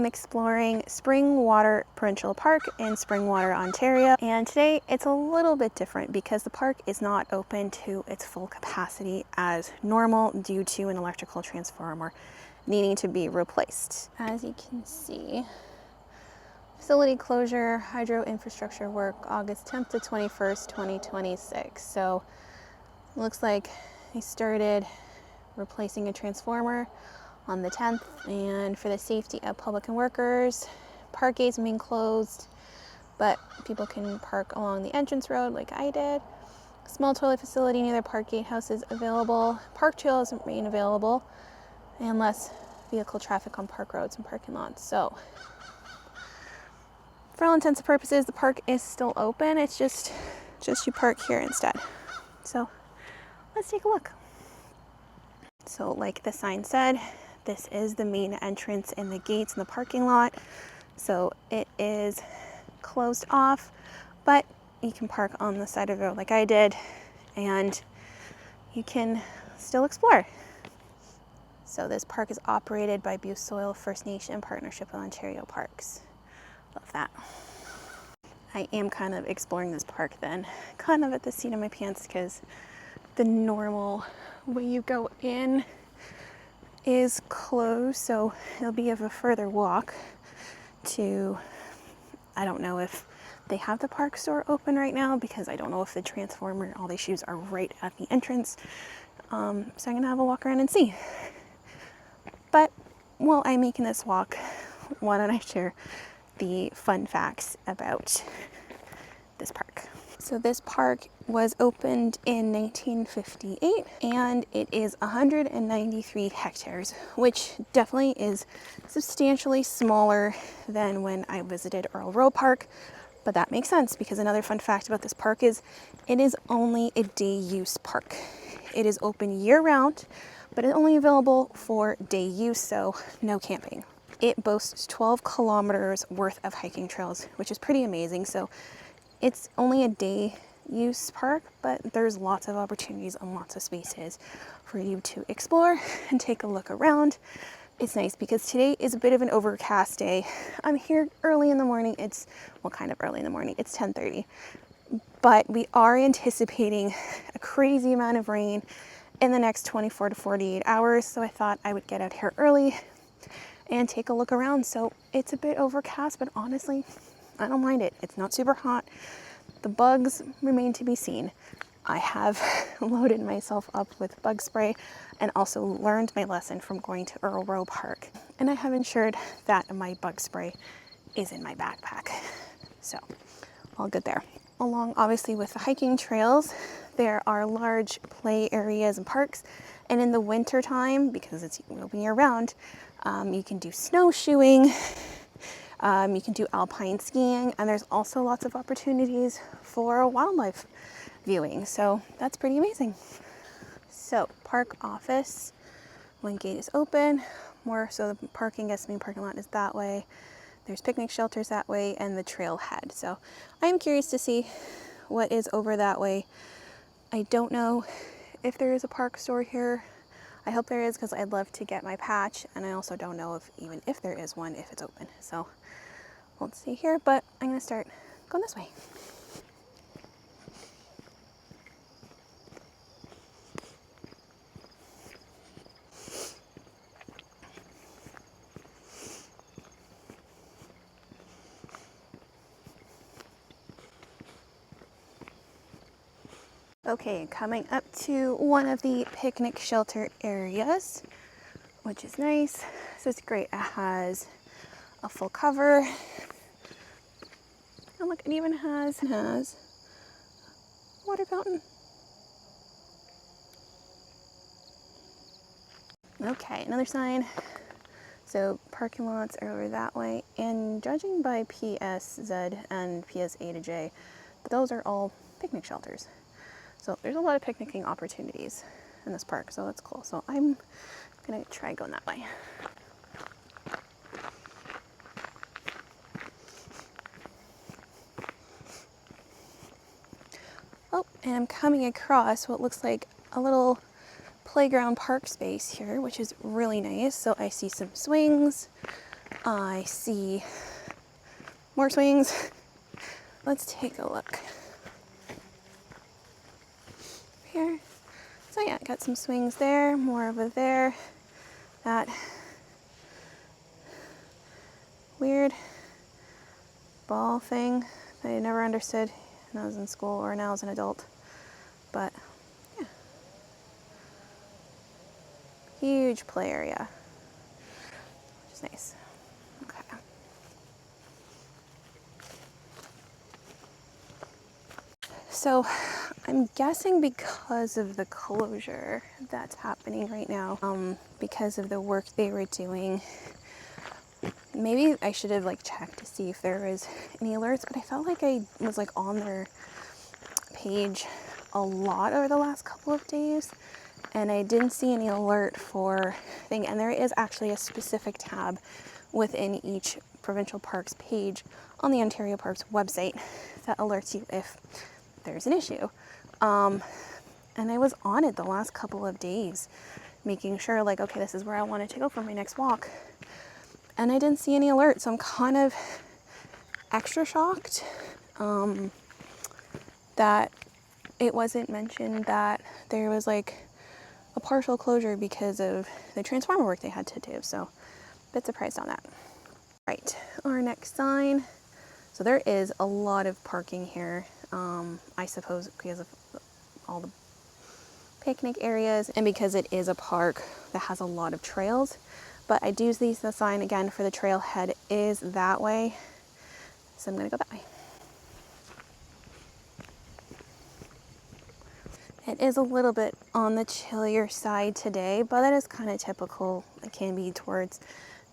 I'm exploring Springwater Provincial Park in Springwater, Ontario. And today it's a little bit different because the park is not open to its full capacity as normal due to an electrical transformer needing to be replaced. As you can see, facility closure, hydro infrastructure work, August 10th to 21st, 2026. So it looks like they started replacing a transformer on the 10th, and for the safety of public and workers, park gates have been closed, but people can park along the entrance road like I did. Small toilet facility near the park gatehouse is available. Park trails remain available, and less vehicle traffic on park roads and parking lots. So for all intents and purposes, the park is still open. It's just you park here instead. So let's take a look. So like the sign said, this is the main entrance and the gates in the parking lot. So it is closed off, but you can park on the side of the road like I did, and you can still explore. So this park is operated by Busoil First Nation in partnership with Ontario Parks. Love that. I am kind of exploring this park then, kind of at the seat of my pants, because the normal way you go in is closed, so it'll be of a further walk to, I don't know if they have the park store open right now, because I don't know if the transformer and all the issues are right at the entrance. So I'm gonna have a walk around and see. But while I'm making this walk, why don't I share the fun facts about this park. So this park was opened in 1958, and it is 193 hectares, which definitely is substantially smaller than when I visited Earl Rowe Park. But that makes sense, because another fun fact about this park is it is only a day use park. It is open year round, but it's only available for day use, so no camping. It boasts 12 kilometers worth of hiking trails, which is pretty amazing. So it's only a day use park, but there's lots of opportunities and lots of spaces for you to explore and take a look around. It's nice because today is a bit of an overcast day. I'm here early in the morning. It's, well, kind of early in the morning. It's 10:30, but we are anticipating a crazy amount of rain in the next 24 to 48 hours. So I thought I would get out here early and take a look around. So it's a bit overcast, but honestly, I don't mind it. It's not super hot. The bugs remain to be seen. I have loaded myself up with bug spray and also learned my lesson from going to Earl Rowe Park. And I have ensured that my bug spray is in my backpack. So all good there. Along obviously with the hiking trails, there are large play areas and parks. And in the winter time, because it's open year round, you can do snowshoeing. You can do alpine skiing, and there's also lots of opportunities for wildlife viewing. So that's pretty amazing. So park office, one gate is open, more so the parking, main parking lot is that way. There's picnic shelters that way and the trailhead. So I am curious to see what is over that way. I don't know if there is a park store here. I hope there is, because I'd love to get my patch, and I also don't know if even if there is one, if it's open. So we'll see here, but I'm gonna start going this way. Okay, coming up to one of the picnic shelter areas, which is nice. So it's great. It has a full cover. And look, it even has a water fountain. Okay, another sign. So parking lots are over that way, and judging by PSZ and PSA to J, those are all picnic shelters. So there's a lot of picnicking opportunities in this park, so that's cool. So I'm gonna try going that way. Oh, and I'm coming across what looks like a little playground park space here, which is really nice. So I see some swings, I see more swings. Let's take a look here. So yeah, got some swings there, more over there. That weird ball thing that I never understood when I was in school or now as an adult. But yeah, huge play area, which is nice. Okay. So I'm guessing because of the closure that's happening right now, because of the work they were doing, maybe I should have like checked to see if there was any alerts, but I felt like I was like on their page a lot over the last couple of days and I didn't see any alert for thing. And there is actually a specific tab within each provincial parks page on the Ontario Parks website that alerts you if there's an issue. And I was on it the last couple of days, making sure like, okay, this is where I wanted to go for my next walk. And I didn't see any alerts, so I'm kind of extra shocked that it wasn't mentioned that there was like a partial closure because of the transformer work they had to do. So a bit surprised on that. Right, our next sign. So there is a lot of parking here, I suppose because of all the picnic areas and because it is a park that has a lot of trails. But I do see the sign again for the trailhead is that way. So I'm gonna go that way. It is a little bit on the chillier side today, but that is kind of typical. It can be towards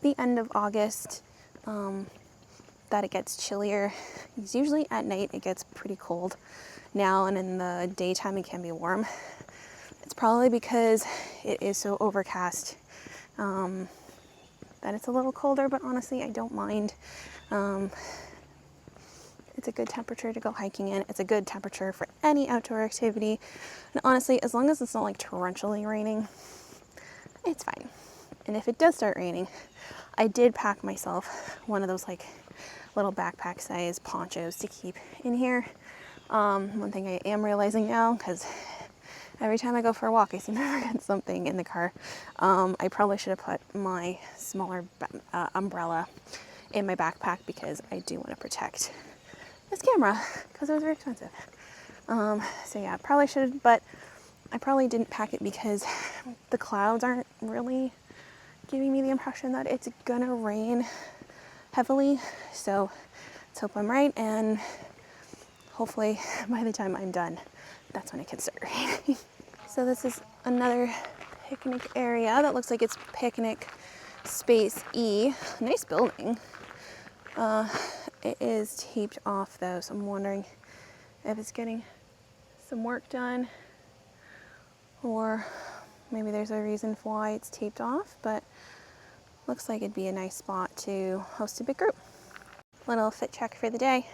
the end of August that it gets chillier. It's usually at night it gets pretty cold now, and in the daytime it can be warm. It's probably because it is so overcast that it's a little colder, but honestly I don't mind. It's a good temperature to go hiking in. It's a good temperature for any outdoor activity. And honestly, as long as it's not like torrentially raining, it's fine. And if it does start raining, I did pack myself one of those like little backpack size ponchos to keep in here. One thing I am realizing now, because every time I go for a walk, I seem to forget something in the car. I probably should have put my smaller umbrella in my backpack because I do want to protect this camera because it was very expensive. So yeah, probably should, but I probably didn't pack it because the clouds aren't really giving me the impression that it's gonna rain heavily. So let's hope I'm right, and hopefully by the time I'm done, that's when it can start raining. So this is another picnic area that looks like it's picnic space E. Nice building. It is taped off though, so I'm wondering if it's getting some work done or maybe there's a reason for why it's taped off, but looks like it'd be a nice spot to host a big group. Little fit check for the day.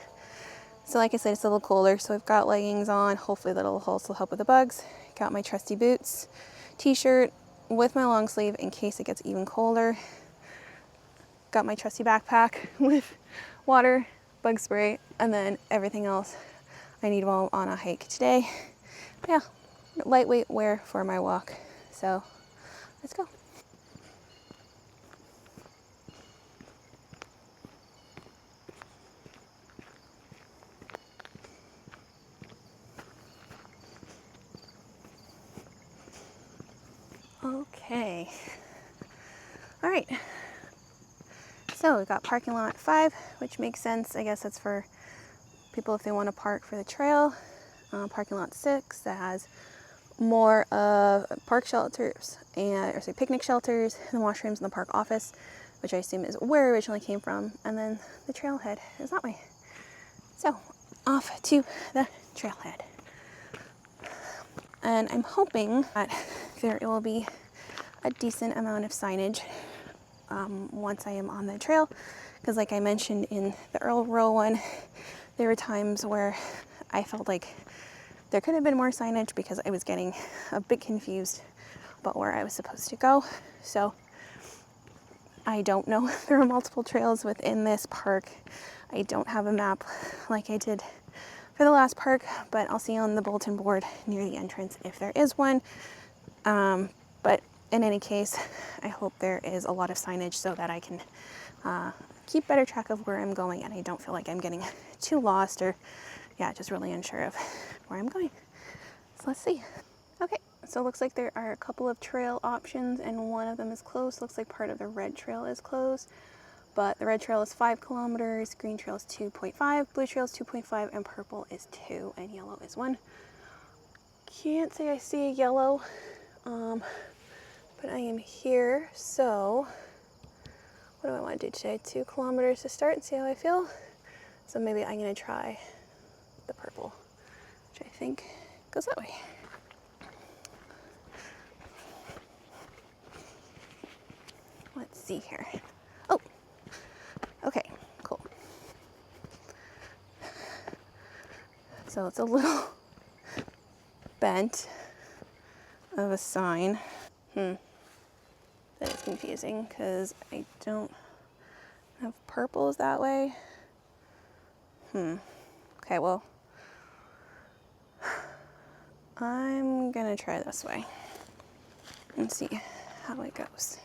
So like I said, it's a little colder, so I've got leggings on. Hopefully that'll also help with the bugs. Got my trusty boots, t-shirt with my long sleeve in case it gets even colder. Got my trusty backpack with water, bug spray, and then everything else I need while on a hike today. But yeah, lightweight wear for my walk. So let's go. Okay. All right. So we've got parking lot 5, which makes sense. I guess that's for people if they want to park for the trail. Parking lot 6 that has more park shelters or say picnic shelters and washrooms in the park office, which I assume is where it originally came from. And then the trailhead is that way. So off to the trailhead. And I'm hoping that there will be a decent amount of signage once I am on the trail, because like I mentioned in the Earl Row one, there were times where I felt like there could have been more signage because I was getting a bit confused about where I was supposed to go. So I don't know if there are multiple trails within this park. I don't have a map like I did for the last park, but I'll see on the bulletin board near the entrance if there is one. But in any case, I hope there is a lot of signage so that I can keep better track of where I'm going and I don't feel like I'm getting too lost or, yeah, just really unsure of where I'm going. So let's see. Okay, so it looks like there are a couple of trail options and one of them is closed. Looks like part of the red trail is closed, but the red trail is 5 kilometers, green trail is 2.5, blue trail is 2.5, and purple is 2, and yellow is 1. Can't say I see a yellow, but I am here, so what do I want to do today? 2 kilometers to start and see how I feel. So maybe I'm going to try the purple, which I think goes that way. Let's see here. Oh, okay, cool. So it's a little bent of a sign. That is confusing because I don't have purples that way. Okay, well, I'm gonna try this way and see how it goes.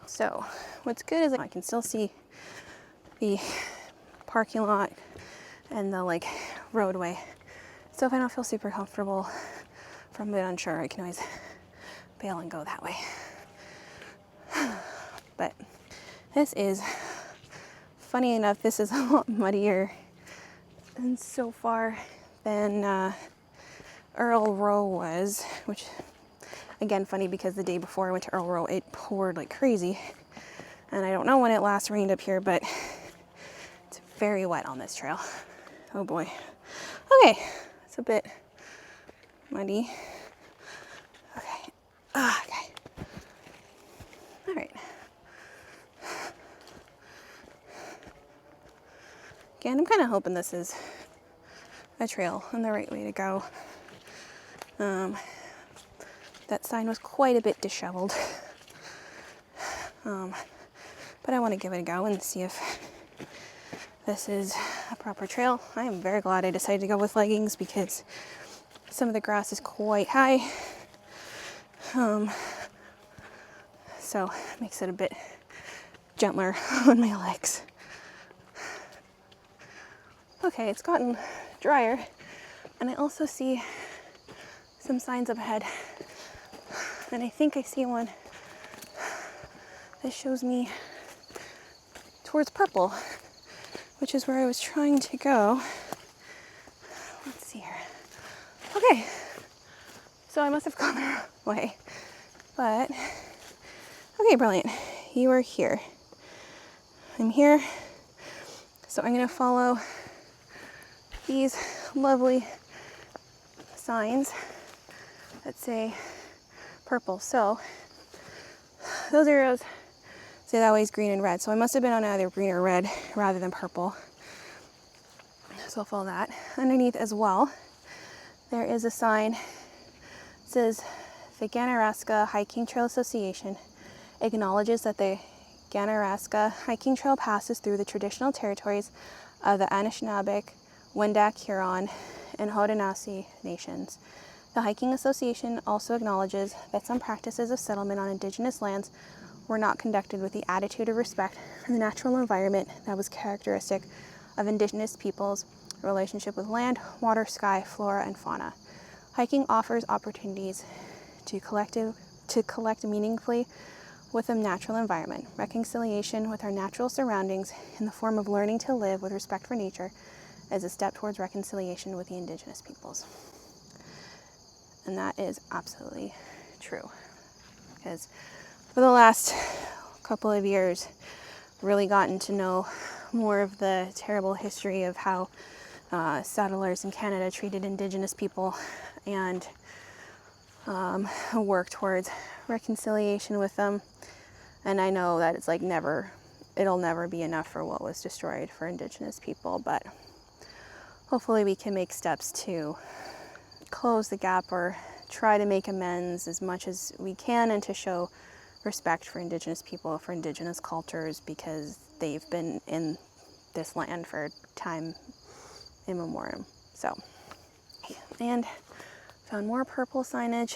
So what's good is I can still see the parking lot and the like roadway. So if I don't feel super comfortable, if I'm a bit unsure, I can always bail and go that way. But this is, funny enough, this is a lot muddier and so far than Earl Row was, which again, funny because the day before I went to Earl Row, it poured like crazy. And I don't know when it last rained up here, but it's very wet on this trail. Oh boy. Okay, it's a bit muddy. Okay, okay. All right. Again, I'm kind of hoping this is a trail and the right way to go. That sign was quite a bit disheveled. But I want to give it a go and see if this is a proper trail. I am very glad I decided to go with leggings because some of the grass is quite high. So it makes it a bit gentler on my legs. Okay, it's gotten drier, and I also see some signs up ahead. And I think I see one that shows me towards purple, which is where I was trying to go. Let's see here. Okay, so I must have gone the wrong way, but okay, brilliant. You are here. I'm here, so I'm gonna follow these lovely signs that say purple. So those arrows say that way is green and red. So I must have been on either green or red rather than purple. So I'll follow that. Underneath as well, there is a sign that says the Ganaraska Hiking Trail Association acknowledges that the Ganaraska Hiking Trail passes through the traditional territories of the Anishinaabe, Wendat, Huron, and Haudenosaunee nations. The Hiking Association also acknowledges that some practices of settlement on Indigenous lands were not conducted with the attitude of respect for the natural environment that was characteristic of Indigenous peoples' relationship with land, water, sky, flora, and fauna. Hiking offers opportunities to collect meaningfully with the natural environment. Reconciliation with our natural surroundings in the form of learning to live with respect for nature is a step towards reconciliation with the Indigenous peoples. And that is absolutely true. Because for the last couple of years, really gotten to know more of the terrible history of how settlers in Canada treated Indigenous people, and work towards reconciliation with them. And I know that it's like it'll never be enough for what was destroyed for Indigenous people, but hopefully we can make steps to close the gap or try to make amends as much as we can, and to show respect for Indigenous people, for Indigenous cultures, because they've been in this land for time immemorial. So, and found more purple signage,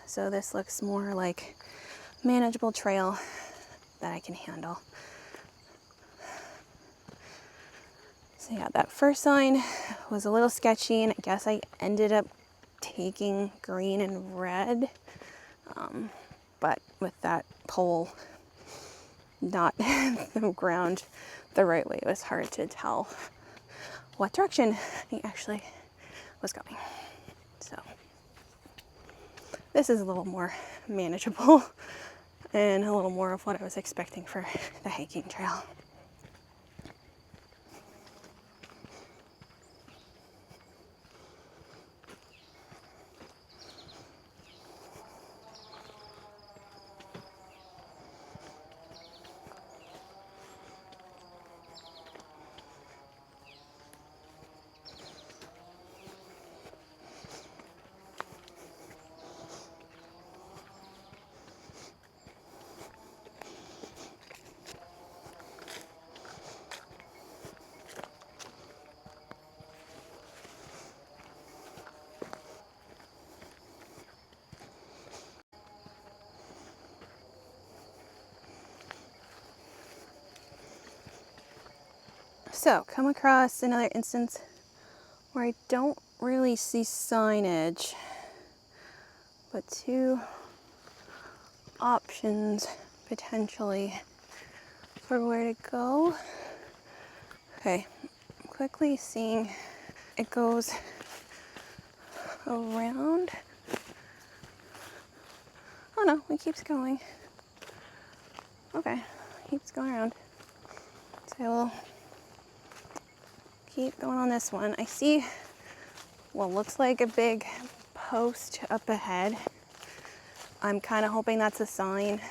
so this looks more like manageable trail that I can handle. So yeah, that first sign was a little sketchy, and I guess I ended up taking green and red, but with that pole not the ground the right way, it was hard to tell what direction he actually was going. So this is a little more manageable and a little more of what I was expecting for the hiking trail. So, come across another instance where I don't really see signage, but two options potentially for where to go. Okay, I'm quickly seeing it goes around. Oh no, it keeps going. Okay, keeps going around. So we'll keep going on this one. I see what looks like a big post up ahead. I'm kind of hoping that's a sign,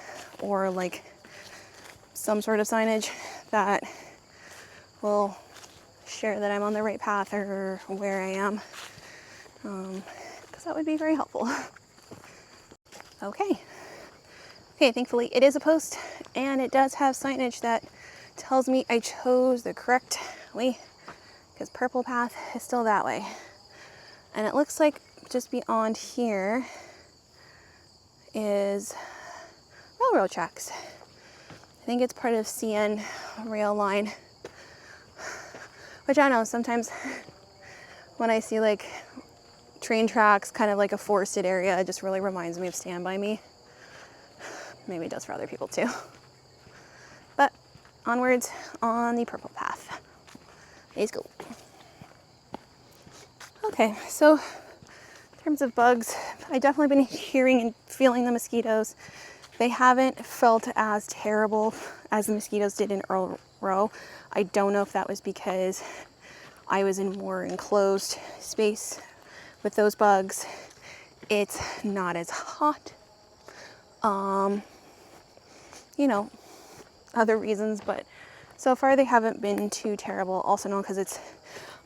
or like some sort of signage that will share that I'm on the right path or where I am, because that would be very helpful. Okay, thankfully it is a post, and it does have signage that tells me I chose the correct way, because purple path is still that way. And it looks like just beyond here is railroad tracks. I think it's part of CN rail line, which I know sometimes when I see like train tracks, kind of like a forested area, it just really reminds me of Stand By Me. Maybe it does for other people too. But onwards on the purple path. Let's go. Okay, so in terms of bugs, I've definitely been hearing and feeling the mosquitoes. They haven't felt as terrible as the mosquitoes did in Earl Row. I don't know if that was because I was in more enclosed space with those bugs. It's not as hot. You know, other reasons, but so far they haven't been too terrible. Also known because it's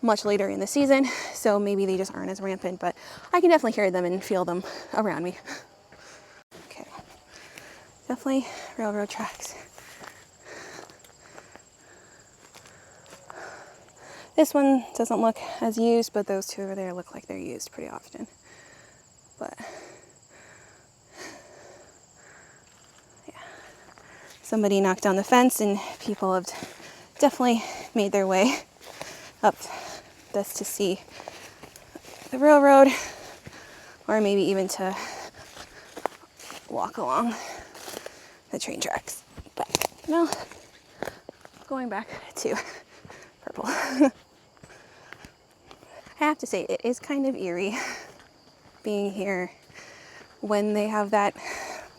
much later in the season, so maybe they just aren't as rampant, but I can definitely hear them and feel them around me. Okay, definitely railroad tracks. This one doesn't look as used, but those two over there look like they're used pretty often. But yeah, somebody knocked down the fence, and people have definitely made their way up this to see the railroad, or maybe even to walk along the train tracks. But no, going back to purple. I have to say, it is kind of eerie being here when they have that,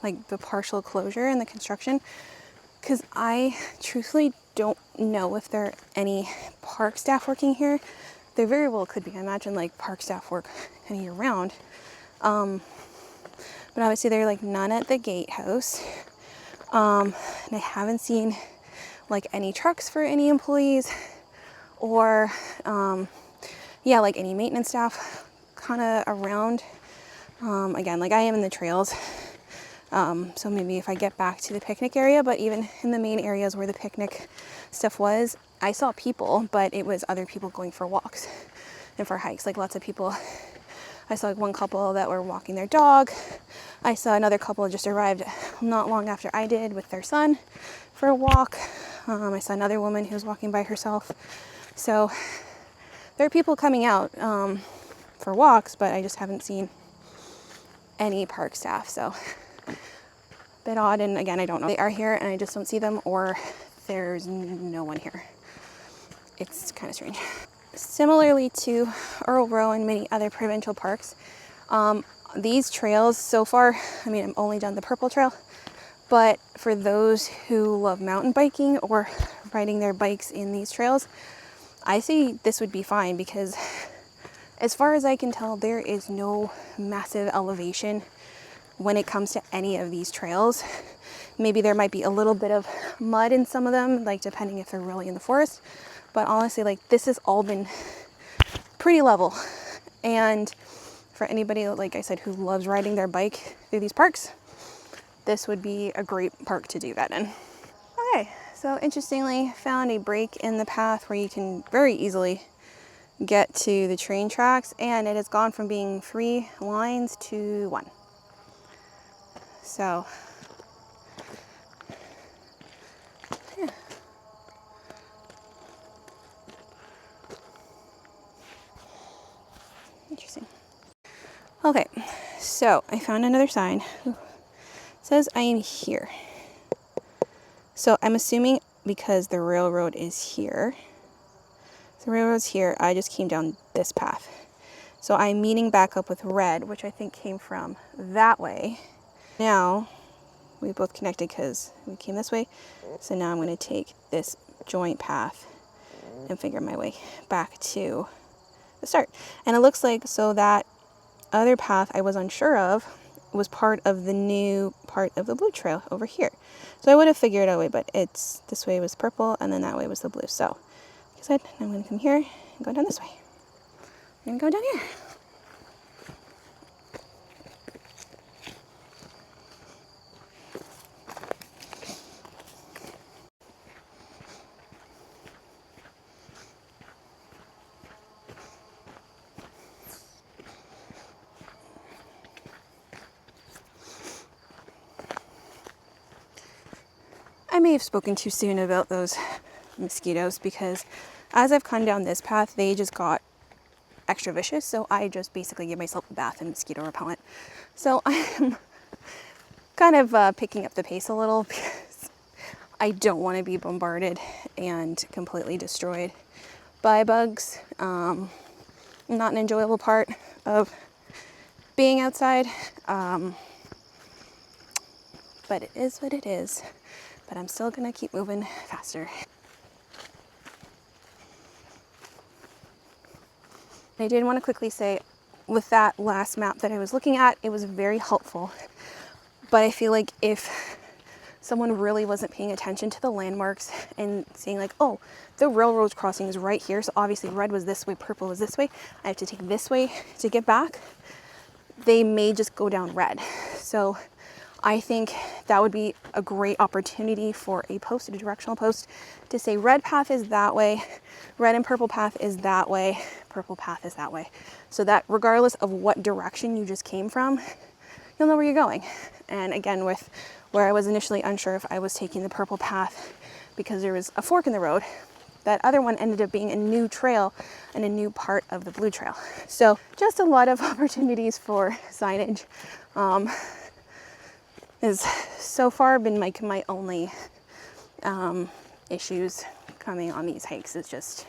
like the partial closure and the construction, because I truthfully don't know if there are any park staff working here. There very well could be. I imagine like park staff work kind of year round. But obviously there are like none at the gatehouse. And I haven't seen like any trucks for any employees or yeah, like any maintenance staff kind of around. Again, like I am in the trails. So maybe if I get back to the picnic area, but even in the main areas where the picnic stuff was, I saw people, but it was other people going for walks and for hikes. Like lots of people. I saw like one couple that were walking their dog. I saw another couple just arrived not long after I did with their son for a walk. I saw another woman who was walking by herself. So there are people coming out for walks, but I just haven't seen any park staff. So a bit odd. And again, I don't know if they are here and I just don't see them, or there's no one here. It's kind of strange. Similarly to Earl Row and many other provincial parks, these trails so far, I mean, I've only done the Purple Trail, but for those who love mountain biking or riding their bikes in these trails, I see this would be fine because as far as I can tell, there is no massive elevation when it comes to any of these trails. Maybe there might be a little bit of mud in some of them, like depending if they're really in the forest. But honestly, like this has all been pretty level. And for anybody, like I said, who loves riding their bike through these parks, this would be a great park to do that in. Okay, so interestingly, found a break in the path where you can very easily get to the train tracks, and it has gone from being 3 lines to 1. So, yeah. Interesting. Okay, so I found another sign. It says I am here. So I'm assuming because the railroad is here, the railroad's here, I just came down this path. So I'm meeting back up with red, which I think came from that way. Now we both connected because we came this way. So now I'm going to take this joint path and figure my way back to the start. And it looks like, so that other path I was unsure of was part of the new part of the blue trail over here. So I would have figured out a way, but it's this way was purple and then that way was the blue. So like I said, I'm going to come here and go down this way. I'm going to go down here. I may have spoken too soon about those mosquitoes because as I've come down this path, they just got extra vicious. So I just basically give myself a bath in mosquito repellent. So I'm kind of picking up the pace a little because I don't want to be bombarded and completely destroyed by bugs. Not an enjoyable part of being outside, but it is what it is. But I'm still gonna keep moving faster. I did want to quickly say, with that last map that I was looking at, it was very helpful. But I feel like if someone really wasn't paying attention to the landmarks and saying like, oh, the railroad crossing is right here, so obviously red was this way, purple was this way, I have to take this way to get back, they may just go down red. So I think that would be a great opportunity for a post, a directional post, to say red path is that way, red and purple path is that way, purple path is that way. So that regardless of what direction you just came from, you'll know where you're going. And again, with where I was initially unsure if I was taking the purple path because there was a fork in the road, that other one ended up being a new trail and a new part of the blue trail. So just a lot of opportunities for signage. Has so far been like my only issues coming on these hikes is just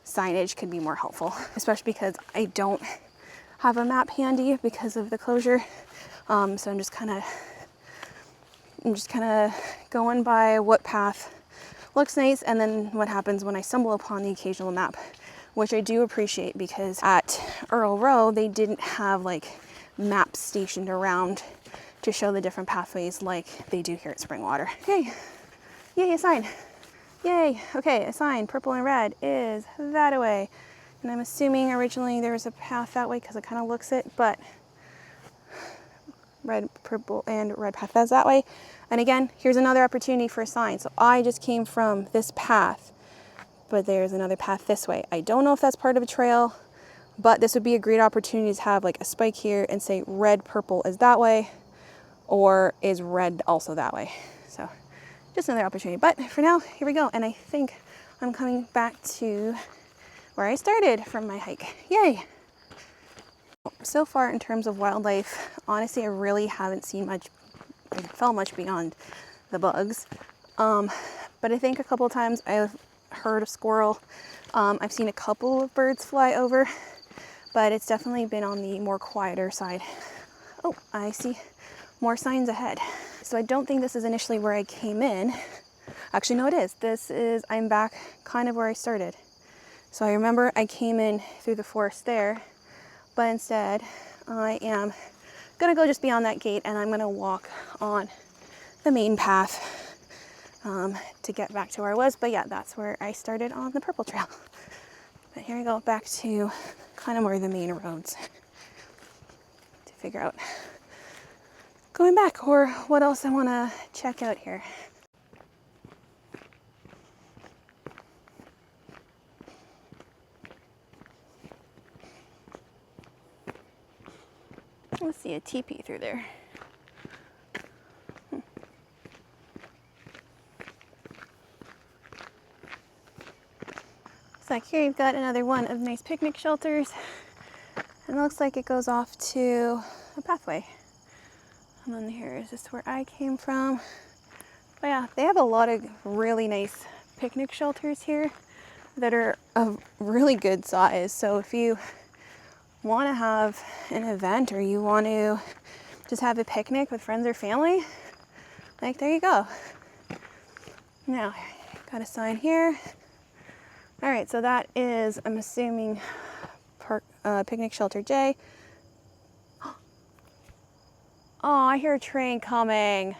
signage could be more helpful, especially because I don't have a map handy because of the closure. So I'm just kind of I'm just kind of going by what path looks nice and then what happens when I stumble upon the occasional map, which I do appreciate because at Earl Row, they didn't have like maps stationed around to show the different pathways like they do here at Springwater. Okay, yay, a sign. Yay, okay, a sign, purple and red, is that away. And I'm assuming originally there was a path that way because it kind of looks it, but red, purple, and red path, that's that way. And again, here's another opportunity for a sign. So I just came from this path, but there's another path this way. I don't know if that's part of a trail, but this would be a great opportunity to have like a spike here and say red, purple is that way, or is red also that way. So just another opportunity. But for now, here we go. And I think I'm coming back to where I started from my hike. Yay! So far in terms of wildlife, honestly, I really haven't seen much, I felt much beyond the bugs. But I think a couple of times I've heard a squirrel. I've seen a couple of birds fly over, but it's definitely been on the more quieter side. Oh, I see more signs ahead. So I don't think this is initially where I came in. Actually, no, it is. This is, I'm back kind of where I started. So I remember I came in through the forest there, but instead I am gonna go just beyond that gate and I'm gonna walk on the main path to get back to where I was. But yeah, that's where I started on the purple trail. But here we go, back to kind of more the main roads to figure out going back or what else I wanna check out here. Let's see a teepee through there. So like here you've got another one of nice picnic shelters. And it looks like it goes off to a pathway. And then here is just where I came from. But yeah, they have a lot of really nice picnic shelters here that are of really good size. So if you want to have an event or you want to just have a picnic with friends or family, like there you go. Now, got a sign here. All right, so that is, I'm assuming, park, picnic shelter J. Oh, I hear a train coming.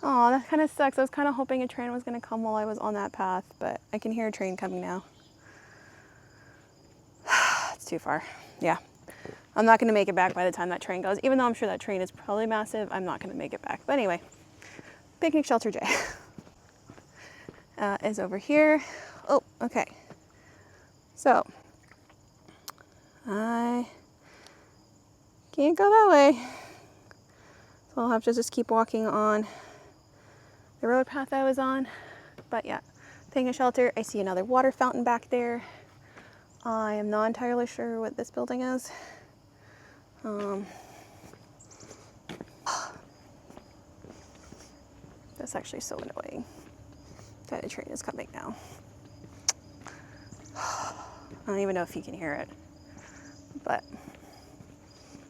Oh, that kind of sucks. I was kind of hoping a train was going to come while I was on that path, but I can hear a train coming now. It's too far. Yeah. I'm not going to make it back by the time that train goes. Even though I'm sure that train is probably massive, I'm not going to make it back. But anyway, picnic shelter J is over here. Oh, okay. So, I can't go that way. So I'll have to just keep walking on the road path I was on. But yeah, picnic shelter. I see another water fountain back there. I am not entirely sure what this building is. That's actually so annoying that a train is coming now. I don't even know if you can hear it, but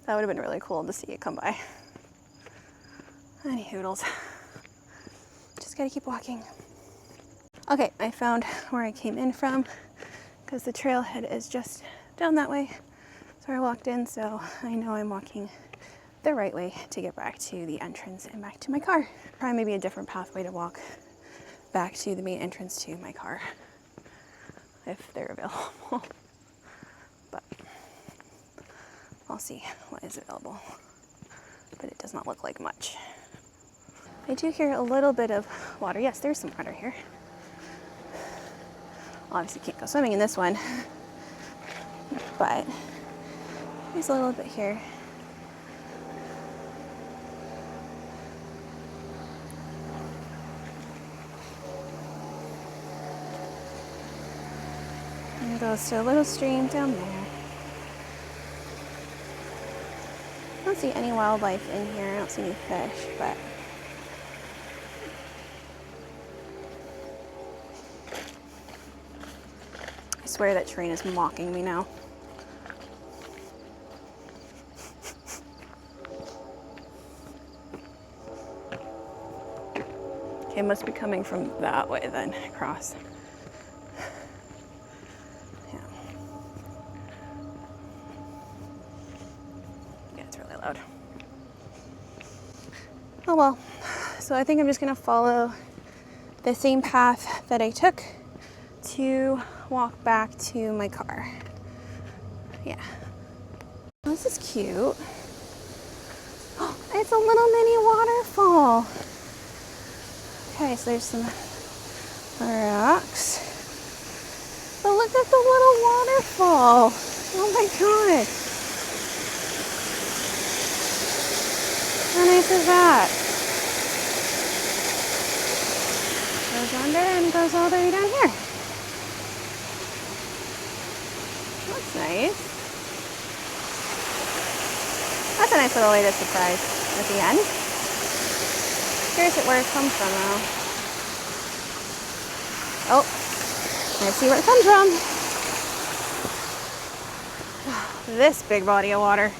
that would have been really cool to see it come by. Any hoodles. Just gotta keep walking. Okay, I found where I came in from because the trailhead is just down that way. So I walked in, so I know I'm walking the right way to get back to the entrance and back to my car. Try maybe a different pathway to walk back to the main entrance to my car if they're available. But I'll see what is available. But it does not look like much. I do hear a little bit of water. Yes, there's some water here. Obviously can't go swimming in this one, but there's a little bit here. And it goes to a little stream down there. I don't see any wildlife in here. I don't see any fish, but I swear that train is mocking me now. Okay, it must be coming from that way then, across. Yeah. Yeah, it's really loud. Oh well, so I think I'm just gonna follow the same path that I took to walk back to my car. Yeah. This is cute. Oh, it's a little mini waterfall. Okay, so there's some rocks. But look at the little waterfall. Oh my god. How nice is that? Goes under and goes all the way down here. That's nice. That's a nice little way to surprise at the end. Curious where it comes from though. Oh, I see where it comes from. This big body of water.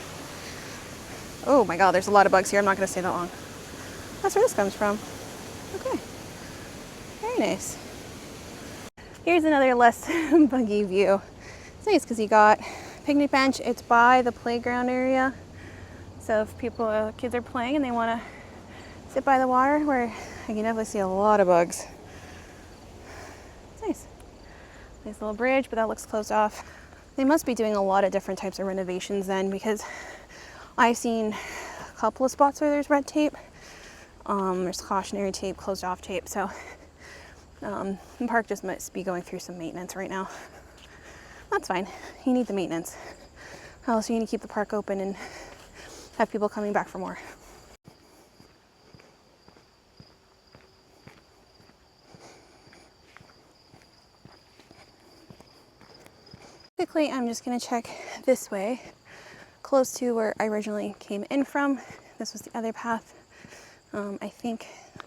Oh my god, there's a lot of bugs here. I'm not going to stay that long. That's where this comes from. Okay. Very nice. Here's another less buggy view. It's nice because you got picnic bench. It's by the playground area. So if kids are playing and they want to sit by the water, where I can definitely see a lot of bugs. It's nice. Nice little bridge, but that looks closed off. They must be doing a lot of different types of renovations then, because I've seen a couple of spots where there's red tape. There's cautionary tape, closed off tape. So the park just must be going through some maintenance right now. That's fine. You need the maintenance. Also, you need to keep the park open and have people coming back for more. Quickly, I'm just going to check this way, close to where I originally came in from. This was the other path. I think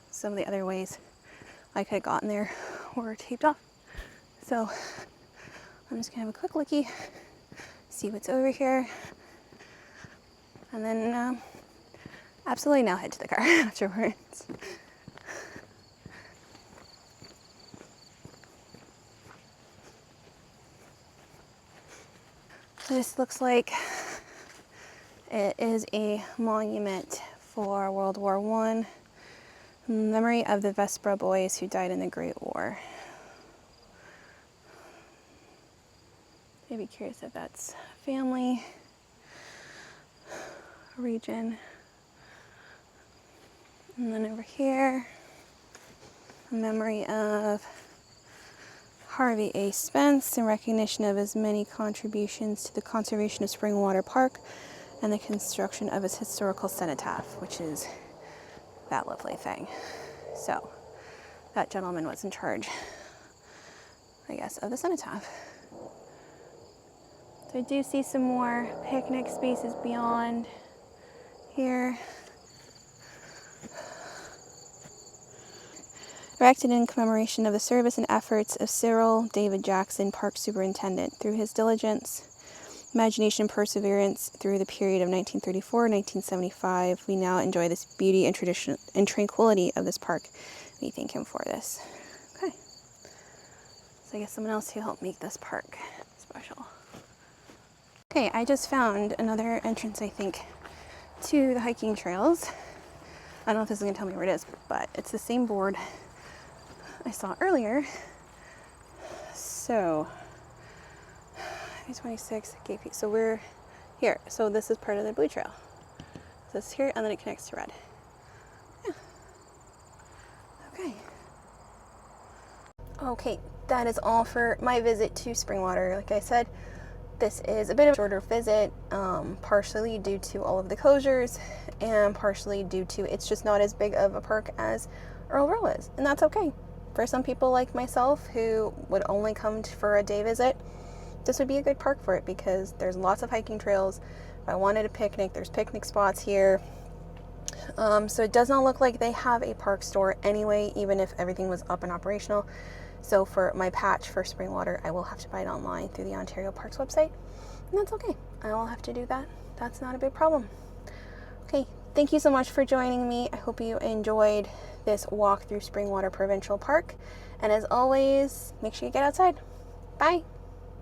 some of the other ways I could have gotten there were taped off. So I'm just going to have a quick looky, see what's over here, and then absolutely now head to the car afterwards. This looks like it is a monument for World War I, in memory of the Vespa boys who died in the Great War. I'd be curious if that's family, region. And then over here, a memory of Harvey A. Spence in recognition of his many contributions to the conservation of Springwater Park and the construction of his historical cenotaph, which is that lovely thing. So that gentleman was in charge, I guess, of the cenotaph. So I do see some more picnic spaces beyond here. Erected in commemoration of the service and efforts of Cyril David Jackson, Park Superintendent. Through his diligence, imagination, and perseverance through the period of 1934-1975, we now enjoy this beauty and tradition and tranquility of this park. We thank him for this. Okay. So I guess someone else who helped make this park special. Okay, I just found another entrance, I think, to the hiking trails. I don't know if this is going to tell me where it is, but it's the same board I saw earlier. So 26 KP. So we're here. So this is part of the blue trail. So it's here and then it connects to red. Yeah. Okay. Okay, that is all for my visit to Springwater. Like I said, this is a bit of a shorter visit, partially due to all of the closures and partially due to it's just not as big of a park as Earl Row is, and that's okay. For some people like myself who would only come for a day visit, this would be a good park for it because there's lots of hiking trails. If I wanted a picnic, there's picnic spots here. So it does not look like they have a park store anyway, even if everything was up and operational. So for my patch for Springwater, I will have to buy it online through the Ontario Parks website. And that's okay. I will have to do that. That's not a big problem. Okay, thank you so much for joining me. I hope you enjoyed this walk through Springwater Provincial Park. And as always, make sure you get outside. Bye.